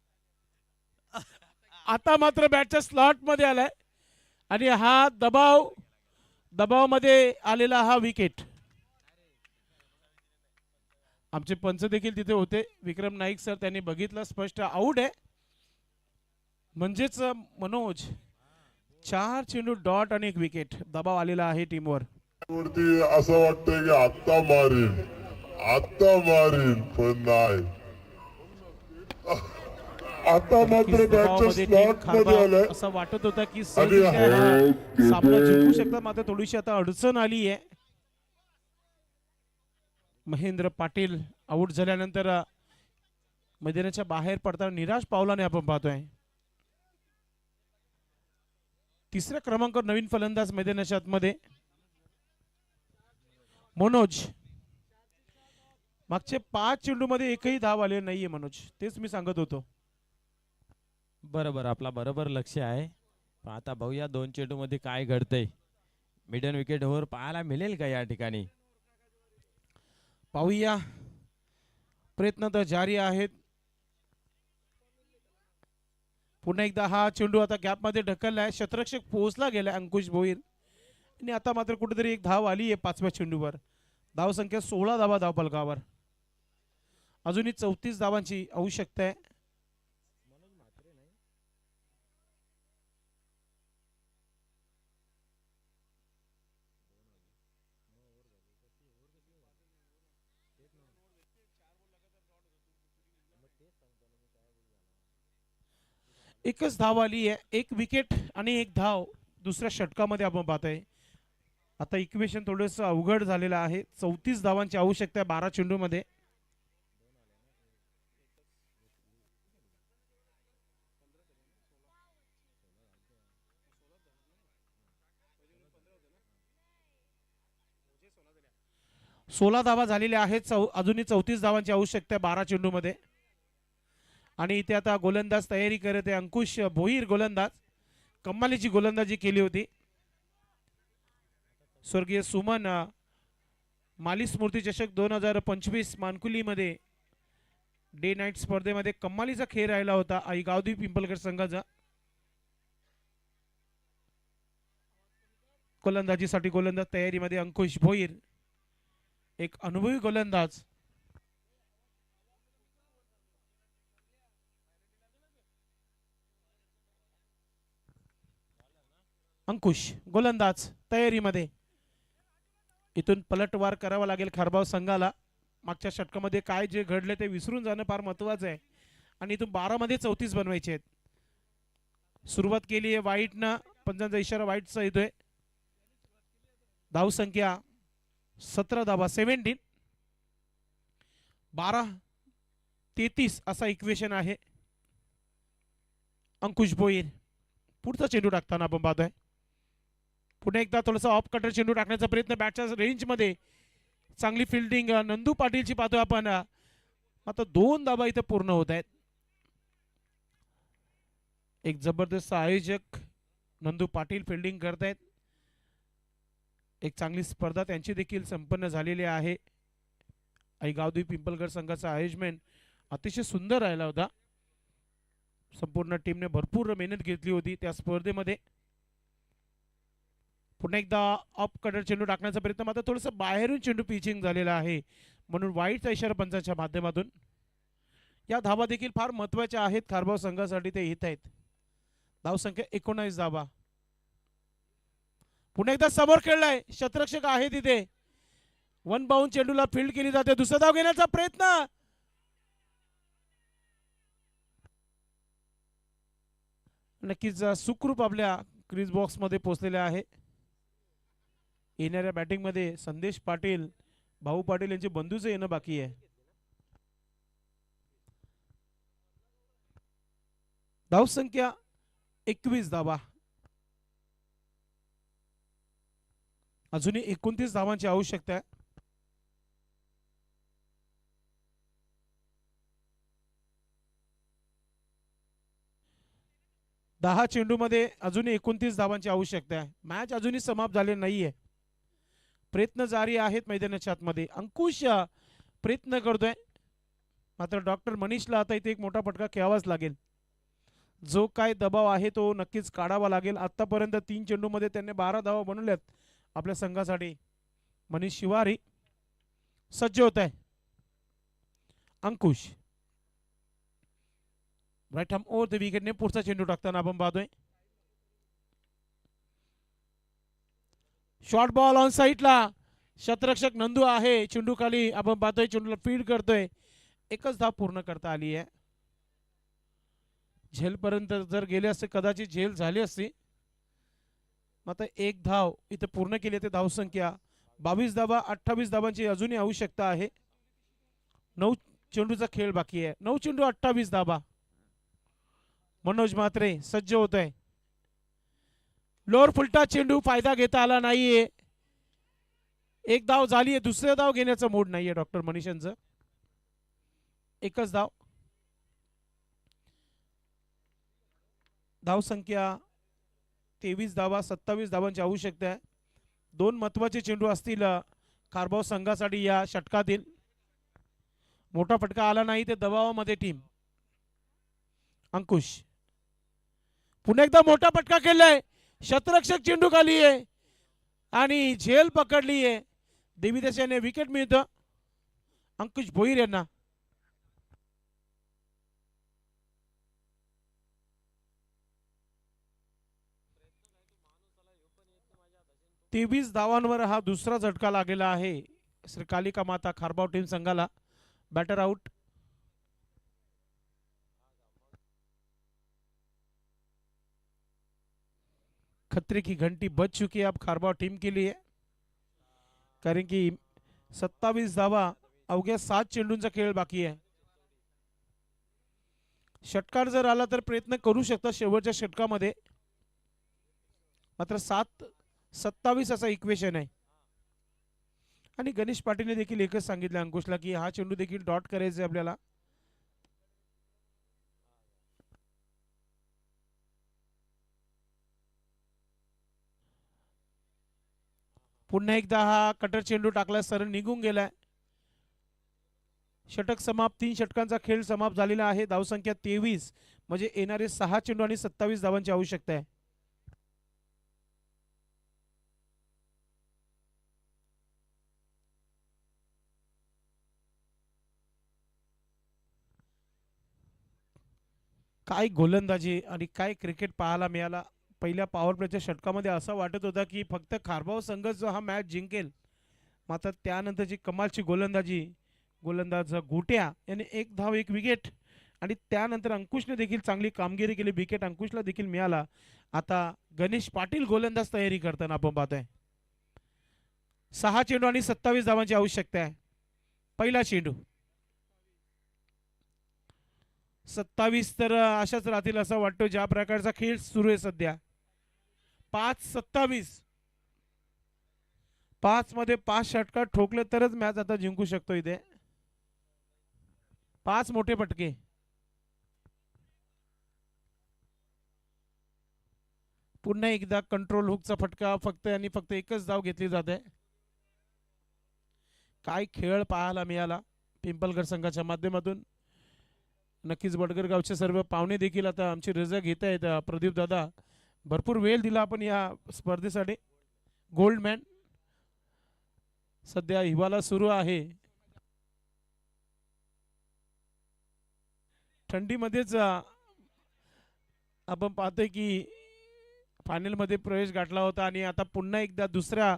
आता मात्र बॅटच्या स्लॉट मध्ये आलाय आणि हा दबाव मध्ये आलेला हा विकेट. आमचे पंच देखील तिथे होते. विक्रम नाईक सर, त्यांनी बघितलं, स्पष्ट आऊट आहे. म्हणजेच मनोज 4 चेंडू डॉट आणि 1 विकेट. दबाव आलेला आहे टीमवर. वरती असं वाटतंय की आत्ता मारीन, पण नाही. आता मात्र बॅटच्या स्लॉट मध्ये आलाय. असं वाटत होतं की सामना जिंकू शकतात, मात्र थोडीशी आता अडचण आली आहे. महेंद्र पाटील आऊट झाल्यानंतर मैदानाच्या बाहेर पडताना निराश पावलाने आपण पाहतोय. तिसऱ्या क्रमांकावर नवीन फलंदाज मैदानाच्या आतमध्ये मनोज. मागचे 5 चेंडू मध्ये एकही धाव आले नाहीये मनोज. तेच मी सांगत होतो. बरोबर, आपला बरोबर लक्ष आहे. पण आता बघूया 2 चेंडू मध्ये काय घडतंय. मिडन विकेट वर पाहायला मिळेल का या ठिकाणी. पाहूया. प्रयत्न तर जारी आहेत. पुन्हा एकदा हा चेंडू आता गॅप मध्ये ढकललाय. क्षेत्ररक्षक पोहोचला गेलाय अंकुश भोईर, आणि आता मात्र कुठेतरी एक धाव आली आहे 5व्या चेंडूवर. धाव संख्या 16 धावा धावफलकावर. अजूनही 34 धावांची आवश्यकता आहे. एकच धाव आली आहे. 1 विकेट आणि 1 धाव दुसऱ्या षटकामध्ये आपण पाहतोय. आता इक्वेशन थोडंसं अवघड झालेलं आहे. 34 धावांची आवश्यकता आहे 12 चेंडू मध्ये. 16 धावा झालेल्या आहेत. अजूनही 34 धावांची आवश्यकता आहे 12 चेंडूमध्ये. आणि इथे आता गोलंदाज तयारी करत आहे अंकुश भोईर. गोलंदाज कमालीची गोलंदाजी केली होती. स्वर्गीय सुमन माली स्मृती चषक 2025 मानकुलीमध्ये डे नाईट स्पर्धेमध्ये कमालीचा खेळ राहिला होता आई गावदेवी पिंपलगड संघाचा. गोलंदाजीसाठी गोलंदाज तयारीमध्ये अंकुश भोईर, एक अनुभवी गोलंदाज. अंकुश गोलंदाज तयारीमध्ये. इथून पलटवार करावा लागेल खारबाव संघाला. मागच्या षटकामध्ये काय जे घडले ते विसरून जाणं फार महत्वाचं आहे आणि इथून 12 मध्ये 34 बनवायचे आहेत. सुरुवात केली आहे वाईटनं. पंचांचा इशारा वाईटचा येतोय. धावसंख्या 17 धावा 17. 12-33 असा इक्वेशन आहे. अंकुश भोईर पुढचा चेंडू टाकताना आपण पाहतोय. पुन्हा एकदा थोडासा ऑफ कटर चेंडू टाकण्याचा प्रयत्न बॅटच्या रेंज मध्ये. चांगली फिल्डिंग नंदू पाटीलची पाहतोय आपण. आता 2 धावा इथे पूर्ण होत आहेत. एक जबरदस्त आयोजक नंदू पाटील फिल्डिंग करतायत. एक चांगली स्पर्धा त्यांची देखील संपन्न झालेली आहे. आई गावदेवी पिंपलगड संघाचं आयोजन अतिशय सुंदर राहिला होता. संपूर्ण टीमने भरपूर मेहनत घेतली होती त्या स्पर्धेमध्ये. पुन्हा एकदा ऑफ कटर चेंडू टाकण्याचा प्रयत्न, मात्र थोडंसं बाहेरून चेंडू पिचिंग झालेला आहे म्हणून वाईटचा इशारा पंचांच्या माध्यमातून. या धावा देखील फार महत्वाच्या आहेत खारबाव संघासाठी. ते येत आहेत. धावसंख्या 19 धावा. पुन्हा एकदा समोर खेळलाय. शतरक्षक आहे तिथे. वन बाउंड चेंडूला फील्ड केली जाते. दुसरा धाव घेण्याचा प्रयत्न. नक्कीच सुखरूप आपल्या क्रीज बॉक्स मध्ये पोहोचलेले आहे. येणाऱ्या बॅटिंग मध्ये संदेश पाटील, भाऊ पाटील यांचे बंधूच येणं बाकी आहे. धावसंख्या 21 धावा. अजूनही 29 धावांची आवश्यकता आहे. दहा चेंडू मध्ये अजूनही 29 धावांची आवश्यकता आहे. मॅच अजूनही समाप्त झाले नाहीये. प्रयत्न जारी आहेत मैदानाच्या आतमध्ये. अंकुश प्रयत्न करतोय, मात्र डॉक्टर मनीषला आता इथे एक मोठा फटका खेळावाच लागेल. जो काय दबाव आहे तो नक्कीच काढावा लागेल. आतापर्यंत 3 चेंडू मध्ये त्यांनी 12 धावा बनवल्यात आपल्या संघासाठी. मनीष शिवारी सज्ज होत आहे. अंकुश राईट हॅम ओव्हर द विकेटने पुढचा चेंडू टाकताना आपण पाहतोय. शॉर्ट बॉल ऑन साईडला. शतरक्षक नंदू आहे चेंडू खाली. आपण पाहतोय चेंडूला फीड करतोय. एकच धाव पूर्ण करता आली आहे. झेल पर्यंत जर गेले असते कदाचित झेल झाली असती. मात्र एक धाव इथे पूर्ण केली. ते धावसंख्या 22 धावा. 28 धावांची अजूनही आवश्यकता आहे. 9 चेंडूचा खेळ बाकी आहे. 9 चेंडू 28 धावा. मनोज म्हात्रे सज्ज होत आहे. लोअर फुलटा चेंडू फायदा घेता आला नाहीये. एक धाव झालीये. दुसरे धाव घेण्याचा मूड नाहीये डॉक्टर मनीषांचं. एकच धाव. धावसंख्या 23 धावा. 27 धावांची आवश्यकता आहे. 2 महत्वाचे चेंडू असतील खारबाव संघासाठी या षटकातील. मोठा फटका आला नाही ते दबावामध्ये टीम. अंकुश पुन्हा एकदा मोठा फटका केलाय. शतरक्षक चेंडू खाली आहे आणि झेल पकडली आहे. देवी देशाने विकेट मिळतं अंकुश भोईर यांना. तेवीस धावांवर हा दुसरा झटका लागलेला आहे श्री कालिका माता खारबाव टीम संघाला. Batter out. खतरे की घंटी बज चुकी है अब खारबाव टीम के लिए, कारण की 27 धावा अवघ्या 7 चेंडूंचा खेळ बाकी आहे. षटकार जर आला तर प्रयत्न करू शकता शेवटच्या षटकामध्ये. मात्र 7-27 असा इक्वेशन आहे आणि गणेश पाटीलने देखील एकच सांगितलं अंकुशला की हा चेंडू देखील डॉट करायचा आहे आपल्याला. पुन्हा एकदा हा कटर चेंडू टाकला, सरळ निघून गेलाय. षटक समाप्त, 3 षटकांचा खेळ समाप्त झालेला आहे. धावसंख्या 23, म्हणजे येणारे 6 चेंडू आणि 27 धावांची आवश्यकता आहे. काय गोलंदाजी आणि काय क्रिकेट पाहायला मिळाला. पहिल्या पॉवर प्लेच्या षटकामध्ये असं वाटत होतं की फक्त खारबाव संघ जो हा मॅच जिंकेल, मात्र त्यानंतरची कमालची गोलंदाजी, गोलंदाज गोट्या याने 1 धाव 1 विकेट, आणि त्यानंतर अंकुशने देखील चांगली कामगिरी केली. विकेट अंकुशला देखील मिळाला. आता गणेश पाटील गोलंदाज तयारी करताना आपण पाहतोय. 6 चेंडू आणि 27 धावांची आवश्यकता आहे. पहिला चेंडू 27 तर अशाच राहतील असं वाटतं, ज्या प्रकारचा खेळ सुरू आहे सध्या. 5-27, 5 मध्ये 5 षटकार ठोकले तरच मॅच आता जिंकू शकतो. इथे 5 मोठे फटके. पुन्हा एकदा कंट्रोल हुकचा फटका, फक्त आणि फक्त एकच धाव घेतली जाते. काय खेळ पाहायला मिळाला पिंपलगड संघाच्या माध्यमातून. नक्कीच बडगर गावचे सर्व पाहुणे देखील आता आमची रजा घेत आहेत. प्रदीप दादा, भरपूर वेळ दिला आपण या स्पर्धेसाठी. गोल्डमॅन सध्या हिवाळा सुरू आहे. थंडीमध्येच आपण पाहतोय की फायनलमध्ये प्रवेश गाठला होता, आणि आता पुन्हा एकदा दुसऱ्या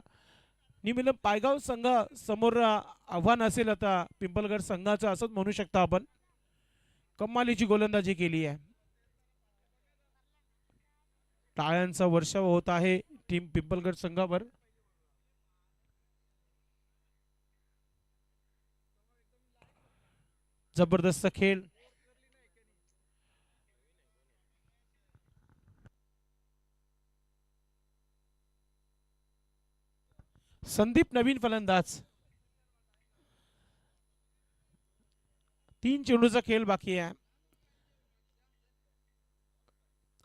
निमित्त पायगाव संघ समोर आव्हान असेल आता पिंपलगड संघाचं, असंच म्हणू शकता आपण. कमालीची गोलंदाजी केली आहे. टाळ्यांचा वर्षाव होत आहे टीम पिंपलगड संघावर. जबरदस्त खेळ. संदीप नवीन फलंदाज. 3 चेंडूचा खेळ बाकी आहे.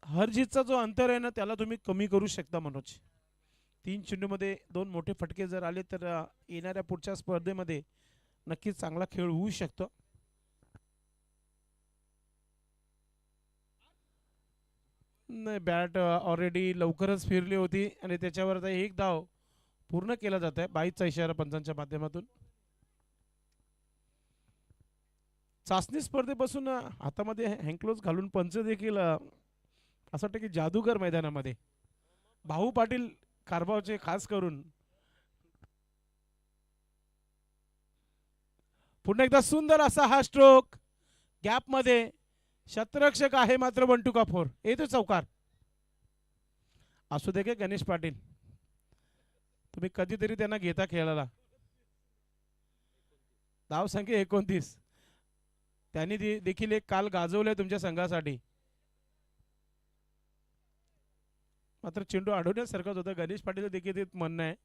हरजीतचा जो अंतर आहे ना, त्याला तुम्ही कमी करू शकता मनोज. 3 चेंडूमध्ये 2 मोठे फटके जर आले तर येणाऱ्या पुढच्या स्पर्धेमध्ये नक्कीच चांगला खेळ होऊ शकतो. नाही, बॅट ऑलरेडी लवकरच फिरली होती आणि त्याच्यावर आता 1 धाव पूर्ण केला जात आहे. 22चा इशारा पंचांच्या माध्यमातून. चाचणी स्पर्धेपासून हातामध्ये हँकलोज घालून पंच देखील असं वाटतं की जादूगर मैदानामध्ये. भाऊ पाटील कारभावचे खास करून. पुन्हा एकदा सुंदर असा हा स्ट्रोक. गॅप मध्ये शतरक्षक आहे मात्र 1-2 का 4 येतो चौकार. असू दे का गणेश पाटील, तुम्ही कधीतरी त्यांना घेता खेळाला. धावसंख्या 29. त्यांनी देखील एक काल गाजवलंय तुमच्या संघासाठी. मात्र चेंडू अडवण्यासारखाच होता. गणेश पाटील देखील ते म्हणणं आहे.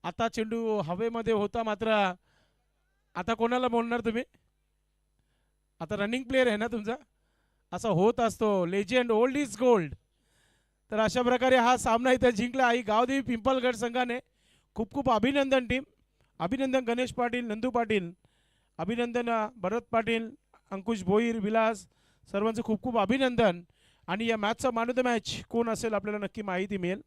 आता चेंडू हवेमध्ये होता, मात्र आता कोणाला बोलणार तुम्ही. आता रनिंग प्लेयर आहे ना तुमचा, असं होत असतो. Legend, old is gold. तर अशा प्रकारे हा सामना इथे जिंकला आहे गावदेवी पिंपलगड संघाने. खूप खूप अभिनंदन टीम. अभिनंदन गणेश पाटील, नंदू पाटील, अभिनंदन भरत पाटील, अंकुश भोईर, विलास, सर्वांचं खूप खूप अभिनंदन. आणि या मॅचचा मॅन ऑफ द मॅच कोण असेल आपल्याला नक्की माहिती मिळेल.